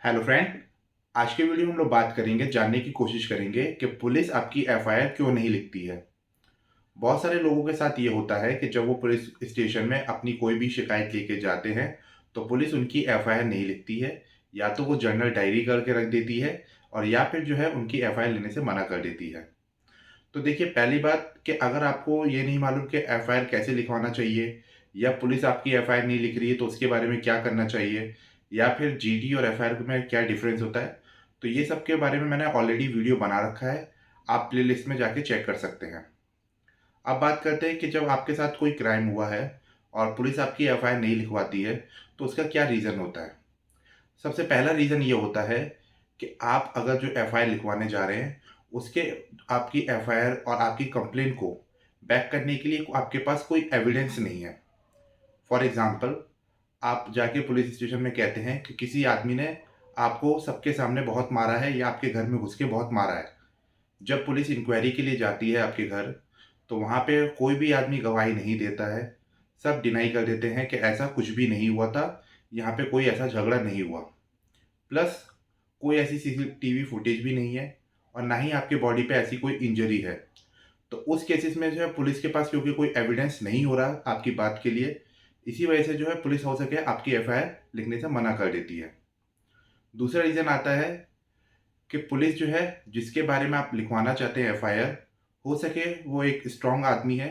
Hello friend. आज के video में हम लोग बात करेंगे, जानने की कोशिश करेंगे कि पुलिस आपकी एफआईआर क्यों नहीं लिखती है। बहुत सारे लोगों के साथ ये होता है कि जब वो पुलिस स्टेशन में अपनी कोई भी शिकायत लेके जाते हैं तो पुलिस उनकी एफआईआर नहीं लिखती है। या तो वो जर्नल डायरी करके रख देती है और या फिर जो है उनकी एफआईआर लेने से मना कर देती है। तो देखिए, पहली बात कि अगर आपको ये नहीं मालूम कि एफआईआर कैसे लिखवाना चाहिए या पुलिस आपकी एफआईआर नहीं लिख रही है तो उसके बारे में क्या करना चाहिए, या फिर जीडी और एफआईआर में क्या डिफरेंस होता है, तो ये सब के बारे में मैंने ऑलरेडी वीडियो बना रखा है। आप प्लेलिस्ट में जाके चेक कर सकते हैं। अब बात करते हैं कि जब आपके साथ कोई क्राइम हुआ है और पुलिस आपकी एफआईआर नहीं लिखवाती है तो उसका क्या रीज़न होता है। सबसे पहला रीज़न ये होता है कि आप अगर जो एफआईआर लिखवाने जा रहे हैं उसके आपकी एफआईआर और आपकी कंप्लेंट को बैक करने के लिए आपके पास कोई एविडेंस नहीं है। फॉर एग्जांपल, आप जाके पुलिस स्टेशन में कहते हैं कि किसी आदमी ने आपको सबके सामने बहुत मारा है या आपके घर में घुस के बहुत मारा है। जब पुलिस इंक्वायरी के लिए जाती है आपके घर, तो वहाँ पे कोई भी आदमी गवाही नहीं देता है। सब डिनाई कर देते हैं कि ऐसा कुछ भी नहीं हुआ था, यहाँ पे कोई ऐसा झगड़ा नहीं हुआ। प्लस कोई ऐसी सीसीटीवी फुटेज भी नहीं है और ना ही आपके बॉडी पे ऐसी कोई इंजरी है। तो उस केसेस में जो है पुलिस के पास क्योंकि कोई एविडेंस नहीं हो रहा आपकी बात के लिए, इसी वजह से जो है पुलिस हो सके आपकी एफआईआर लिखने से मना कर देती है। दूसरा रीज़न आता है कि पुलिस जो है जिसके बारे में आप लिखवाना चाहते हैं एफआईआर, हो सके वो एक स्ट्रॉन्ग आदमी है,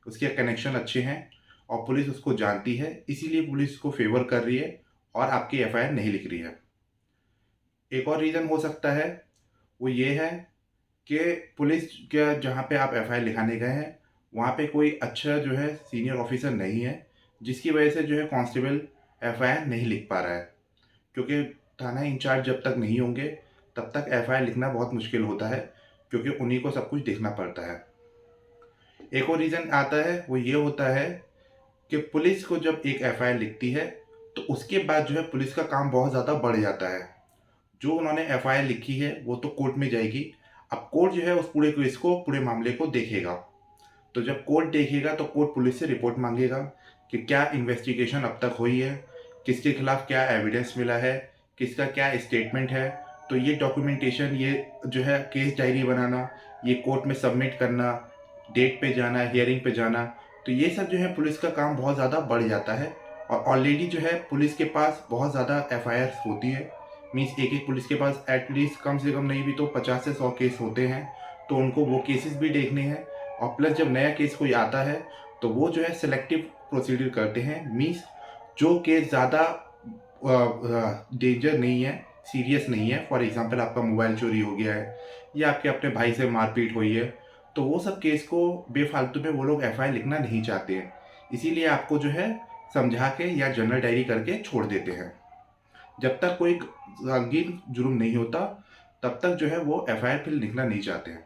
उसके कनेक्शन अच्छे हैं और पुलिस उसको जानती है, इसीलिए पुलिस उसको फेवर कर रही है और आपकी एफआईआर नहीं लिख रही है। एक और रीज़न हो सकता है, वो ये है कि पुलिस का जहाँ पे आप एफआईआर लिखाने गए हैं, वहाँ पे कोई अच्छा जो है सीनियर ऑफिसर नहीं है, जिसकी वजह से जो है कांस्टेबल एफआईआर नहीं लिख पा रहा है। क्योंकि थाना इंचार्ज जब तक नहीं होंगे, तब तक एफआईआर लिखना बहुत मुश्किल होता है, क्योंकि उन्हीं को सब कुछ देखना पड़ता है। एक और रीज़न आता है, वो ये होता है कि पुलिस को जब एक एफआईआर लिखती है, तो उसके बाद जो है पुलिस का काम बहुत ज़्यादा बढ़ जाता है। जो उन्होंने एफआईआर लिखी है वो तो कोर्ट में जाएगी। अब कोर्ट जो है उस पूरे केस को, पूरे मामले को देखेगा। तो जब कोर्ट देखेगा तो कोर्ट पुलिस से रिपोर्ट मांगेगा कि क्या इन्वेस्टिगेशन अब तक हुई है, किसके खिलाफ क्या एविडेंस मिला है, किसका क्या स्टेटमेंट है। तो ये डॉक्यूमेंटेशन, ये जो है केस डायरी बनाना, ये कोर्ट में सबमिट करना, डेट पे जाना, हियरिंग पे जाना, तो ये सब जो है पुलिस का काम बहुत ज़्यादा बढ़ जाता है। और ऑलरेडी जो है पुलिस के पास बहुत ज़्यादा एफआईआर होती है। मीन्स एक एक पुलिस के पास एटलीस्ट कम से कम नहीं भी तो 50 से 100 केस होते हैं। तो उनको वो केसेस भी देखने हैं और प्लस जब नया केस कोई आता है तो वो जो है सिलेक्टिव प्रोसीजर करते हैं। मीन्स जो केस ज़्यादा डेंजर नहीं है, सीरियस नहीं है, फॉर एग्जांपल आपका मोबाइल चोरी हो गया है या आपके अपने भाई से मारपीट हुई है, तो वो सब केस को बेफालतू में वो लोग एफआईआर लिखना नहीं चाहते हैं। इसीलिए आपको जो है समझा के या जर्नल डायरी करके छोड़ देते हैं। जब तक कोई संगीन जुर्म नहीं होता, तब तक जो है वो एफआईआर फिर लिखना नहीं चाहते हैं।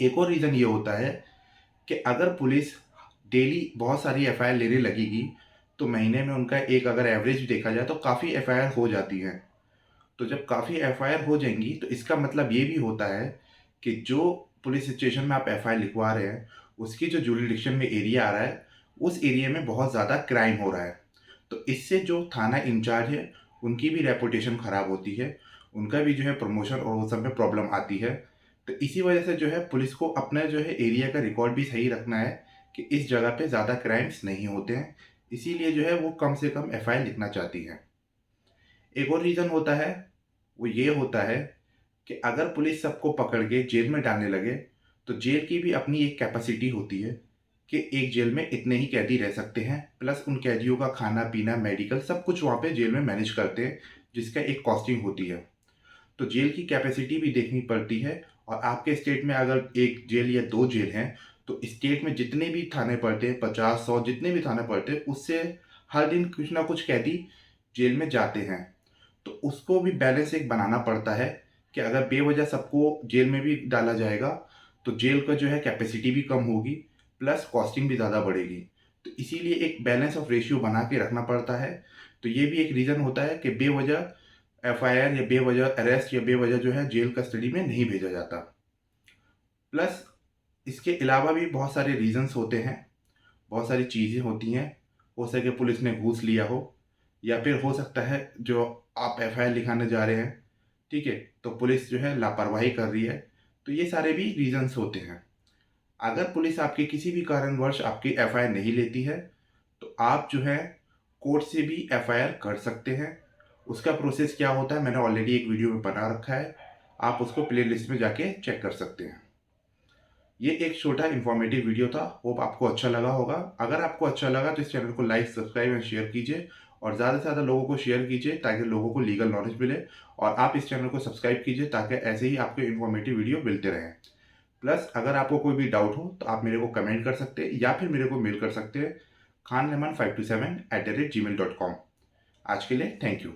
एक और रीज़न ये होता है कि अगर पुलिस डेली बहुत सारी एफआईआर लेने लगेगी, तो महीने में उनका एक अगर एवरेज देखा जाए तो काफ़ी एफआईआर हो जाती हैं। तो जब काफ़ी एफआईआर हो जाएँगी तो इसका मतलब ये भी होता है कि जो पुलिस स्टेशन में आप एफआईआर लिखवा रहे हैं, उसकी जो जुरिडिक्शन में एरिया आ रहा है, उस एरिया में बहुत ज़्यादा क्राइम हो रहा है। तो इससे जो थाना इंचार्ज है, उनकी भी रेपुटेशन ख़राब होती है, उनका भी जो है प्रमोशन और वो सब में प्रॉब्लम आती है। तो इसी वजह से जो है पुलिस को अपना जो है एरिया का रिकॉर्ड भी सही रखना है कि इस जगह पे ज़्यादा क्राइम्स नहीं होते हैं। इसीलिए जो है वो कम से कम एफआईआर लिखना चाहती है। एक और रीज़न होता है, वो ये होता है कि अगर पुलिस सबको पकड़ के जेल में डालने लगे, तो जेल की भी अपनी एक कैपेसिटी होती है कि एक जेल में इतने ही कैदी रह सकते हैं, प्लस उन कैदियों का खाना-पीना, मेडिकल सब कुछ वहाँ पे जेल में मैनेज करते हैं, जिसका एक कॉस्टिंग होती है। तो जेल की कैपेसिटी भी देखनी पड़ती है और आपके स्टेट में अगर 1 जेल या 2 जेल हैं, तो स्टेट में जितने भी थाने पड़ते हैं, 50-100 जितने भी थाने पड़ते हैं, उससे हर दिन कुछ ना कुछ कैदी जेल में जाते हैं। तो उसको भी बैलेंस एक बनाना पड़ता है कि अगर बेवजह सबको जेल में भी डाला जाएगा, तो जेल का जो है कैपेसिटी भी कम होगी, प्लस कॉस्टिंग भी ज़्यादा बढ़ेगी। तो इसीलिए एक बैलेंस ऑफ रेशियो बना के रखना पड़ता है। तो ये भी एक रीज़न होता है कि बेवजह एफआईआर या बेवजह अरेस्ट या बेवजह जो है जेल कस्टडी में नहीं भेजा जाता। प्लस इसके अलावा भी बहुत सारे रीज़न्स होते हैं, बहुत सारी चीज़ें होती हैं। हो सके पुलिस ने घूस लिया हो या फिर हो सकता है जो आप एफआईआर लिखाने जा रहे हैं, ठीक है, तो पुलिस जो है लापरवाही कर रही है, तो ये सारे भी रीज़न्स होते हैं। अगर पुलिस आपके किसी भी कारणवश आपकी एफआईआर नहीं लेती है, तो आप जो है कोर्ट से भी एफआईआर कर सकते हैं। उसका प्रोसेस क्या होता है मैंने ऑलरेडी एक वीडियो में बना रखा है, आप उसको प्लेलिस्ट में जाके चेक कर सकते हैं। ये एक छोटा इन्फॉर्मेटिव वीडियो था, होप आपको अच्छा लगा होगा। अगर आपको अच्छा लगा तो इस चैनल को लाइक, सब्सक्राइब एंड शेयर कीजिए और ज़्यादा से ज़्यादा लोगों को शेयर कीजिए ताकि लोगों को लीगल नॉलेज मिले, और आप इस चैनल को सब्सक्राइब कीजिए ताकि ऐसे ही आपको इन्फॉर्मेटिव वीडियो मिलते रहें। प्लस अगर आपको कोई भी डाउट हो तो आप मेरे को कमेंट कर सकते हैं या फिर मेरे को मेल कर सकते हैं, khanrehman527@gmail.com। आज के लिए थैंक यू।